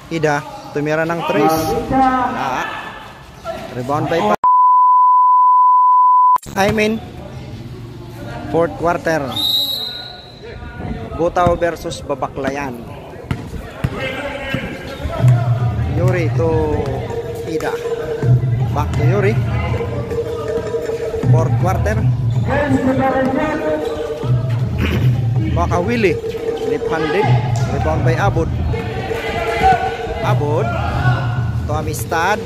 Ida, tumira ng 3. Rebound by fourth quarter. Butaw versus Babaklayan. Yuri to Ida. Back to Yuri. Fourth quarter. Makawili. Left-handed. Rebound by Abud. Abud to Amistad.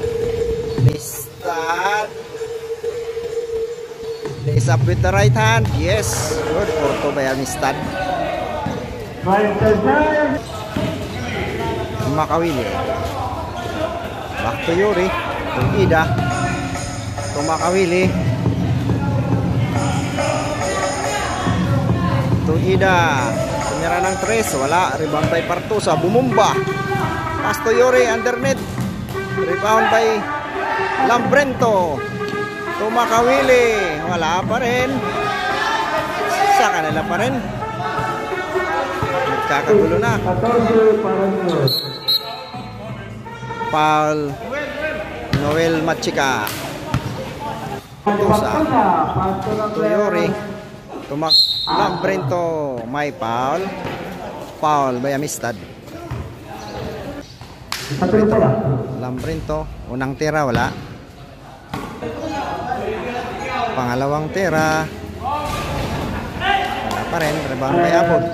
Lays up with the right hand. Yes. Good for to by Amistad. Makawili. Back to Yuri. To Ida. To Makawili. To Ida. Tumira ng 3. Wala. Rebound by Partusa. Bumumba. Pass to Yuri. Undernet. Rebound by Lambrento. To Makawili. Wala pa rin. Sa kanila pa rin. Nagkakagulo na. Paul Noel Machika. Partusa. To Yuri. To Lambrento. May foul. Foul by Amistad. Lambrento. Unang tira wala. Pangalawang tira wala pa rin. Rebound by Abud.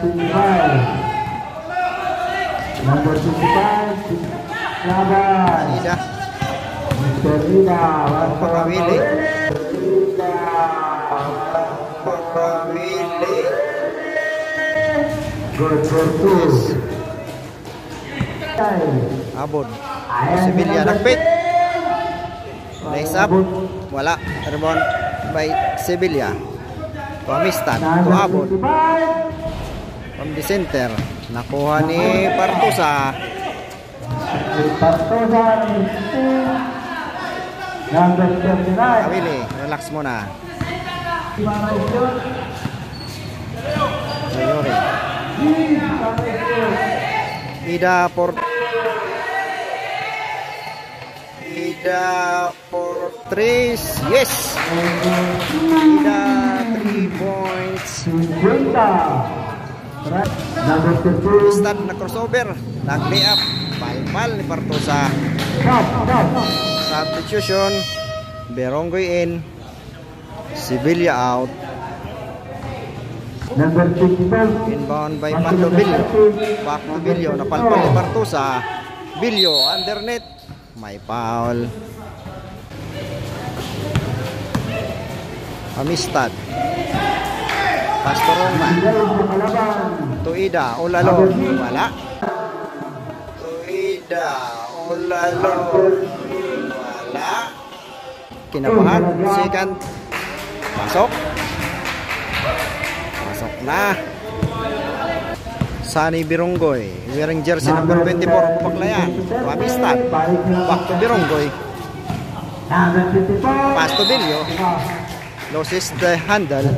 Ida. Pakawili. Abud. Sevilla nagpit. Lays up. Wala. Rebound by Sevilla. To Amistad. To Abud. From the center. Nakuha ni Partusa. Kawili. Relax muna. Yuri. Ida for 3. Yes. Ida 3 points. Start na crossover. Nag-lay up. Pal-pal ni Partusa. Substitution. Berongoy in. Sevilla out. Inbound by Pandobilio. Back to Bilio. Napalpal ni Partusa. Bilio undernet. May foul. Amistad. Pastor Roman. To Ida. Olalo. Wala. To Ida. Olalo. Wala. Kinabahan. Second. Pasok. Pasok na. Sunny Bironggoy. Wearing jersey number 24. Babaklayan. Amistad. Back to Bironggoy. Pass to Bilio. Loses the handle.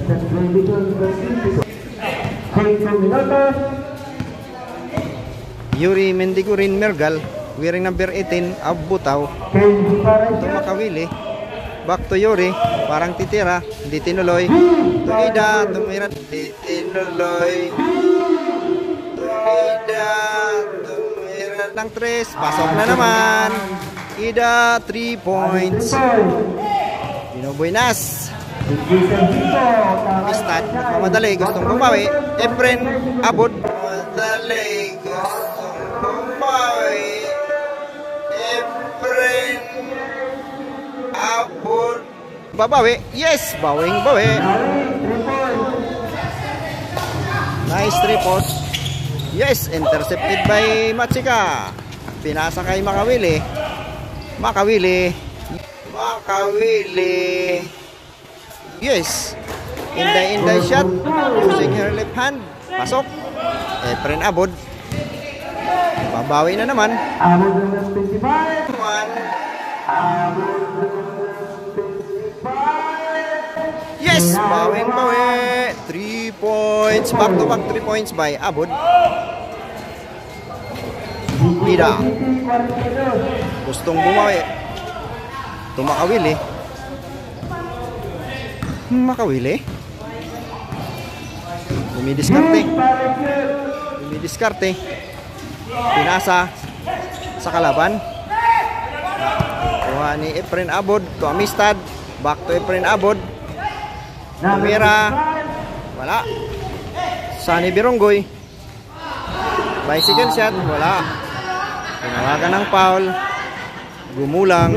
Yuri Mendigurin Mergal. Wearing number 18. Abutaw. To Makawili. Back to Yuri. Parang titira. Hindi tinuloy. To Ida. Tumira. Hindi tinuloy. Ida, tumira ng 3. Pasok na naman. Ida, 3 points. Binubuenas. Amistad, nagmamadali. Gustong bumawi. Efren, Abud. Madali. Gustong bumawi. Efren, Abud. Babawi. Yes, bawing-bawi. Nice 3 posts. Yes, intercepted by Machika. Pinasa kay Makawili. Makawili. Yes. Inday shot. Using her left hand. Pasok. Efren Abud. Babawi na naman. Yes, bawing-bawi. 3 points. Back to back 3 points by Abud. Pinida. Gustong bumawi. Tumakawili. Makawili. Dumidiskarte. Dumidiskarte. Pinasa sa kalaban. Kuha ni Efren Abod to Amistad. Back to Efren Abod. Tumira. Wala. Sunny Bironggoy. Bicycle shot. Wala. Tinawagan ng foul. Gumulang.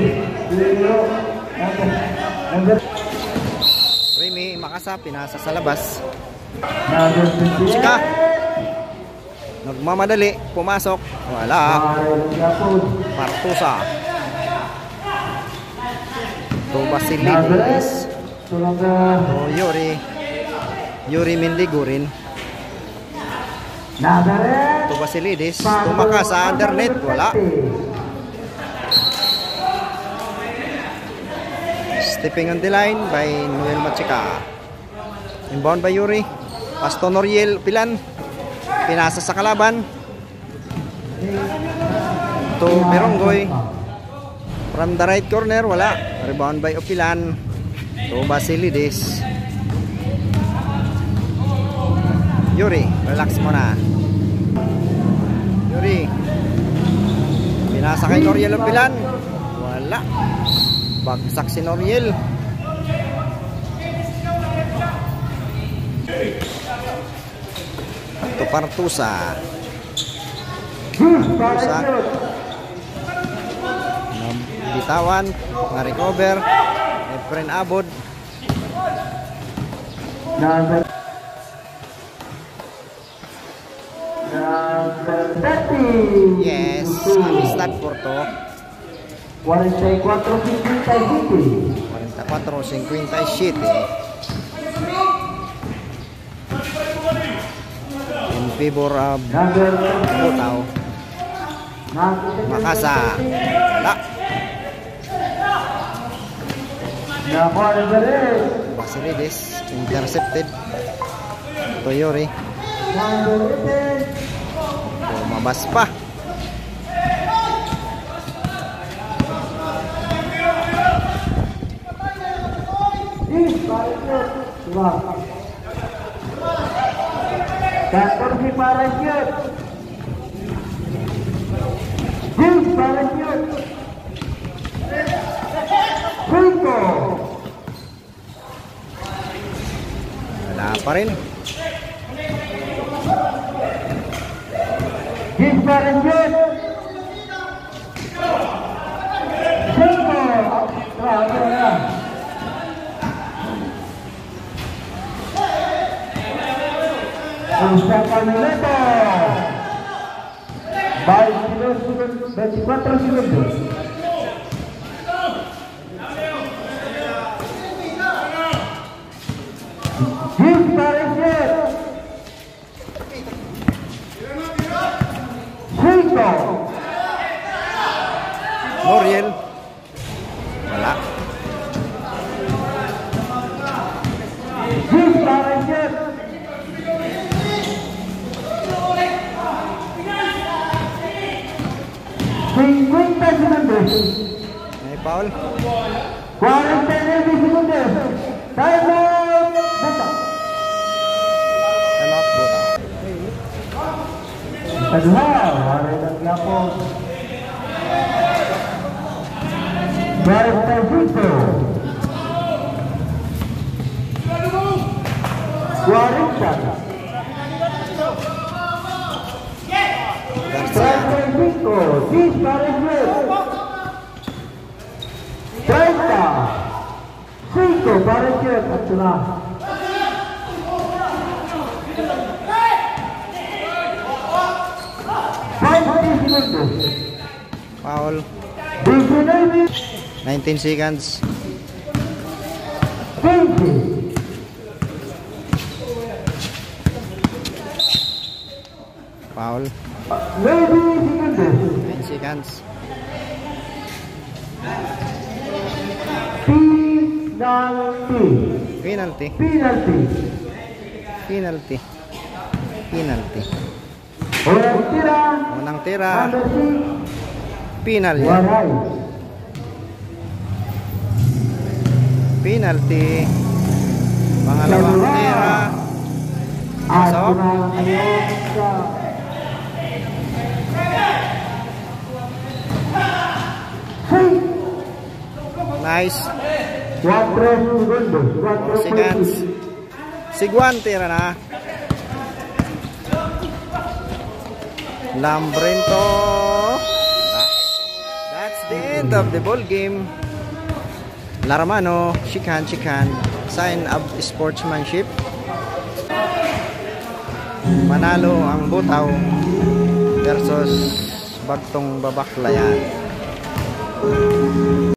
Remy Makasa. Pinasa sa labas. Chika. Nagmamadali. Pumasok. Wala. Partusa. To Basilides. To Yuri Mendigurin. To Basilides. Tumakas sa undernet. Wala. Stepping on the line by Noel Machika. Inbound by Yuri. Pasto Noriel Pilan. Pinasa sa kalaban. To Bironggoy. From the right corner. Wala. Rebound by Opilan. To Basilides. Yuri, relax muna. Yuri. Pinasa kay Noriel Opilan. Wala. Bagsak si Noriel. To Partusa. Partusa. Bitawan. Na-recover. Efren Abod. Yes, Amistad Porto. 44-57 in favor of Butaw. Makasa. Wala. Basilides intercepted. Toyori. Lumabas pa. Katorsi para shoot. Jus para shoot. Cinco. Wala pa rin. Jus para shoot. Cinco. Usapan Neto 24 segundos. Hit Parecer 5. Noriel. Wala. Hit Parecer 50 segundos. May foul. 49 segundos. Time out. Bata. Time out, Butaw. Kedua, hari dan lapor. Baris Tevito. 40. Garcia. 35, disparecer. 30. 5 parecer capturar. 20 segundos. Foul. 19 seconds. 20. Foul. 9 seconds. Penalty. Penalty. Penalty. Unang tira. Unang tira. Number 6. Penal yan. Waray. Penalty. Pangalawang tira. At So? ngayon sa Nice. 4 segundos. 4 seconds. Sigwan tira na. Lambrento. That's the end of the ball game. Laramano, chikan. Sign of sportsmanship. Manalo ang Butaw versus Bagtong Babaklayan.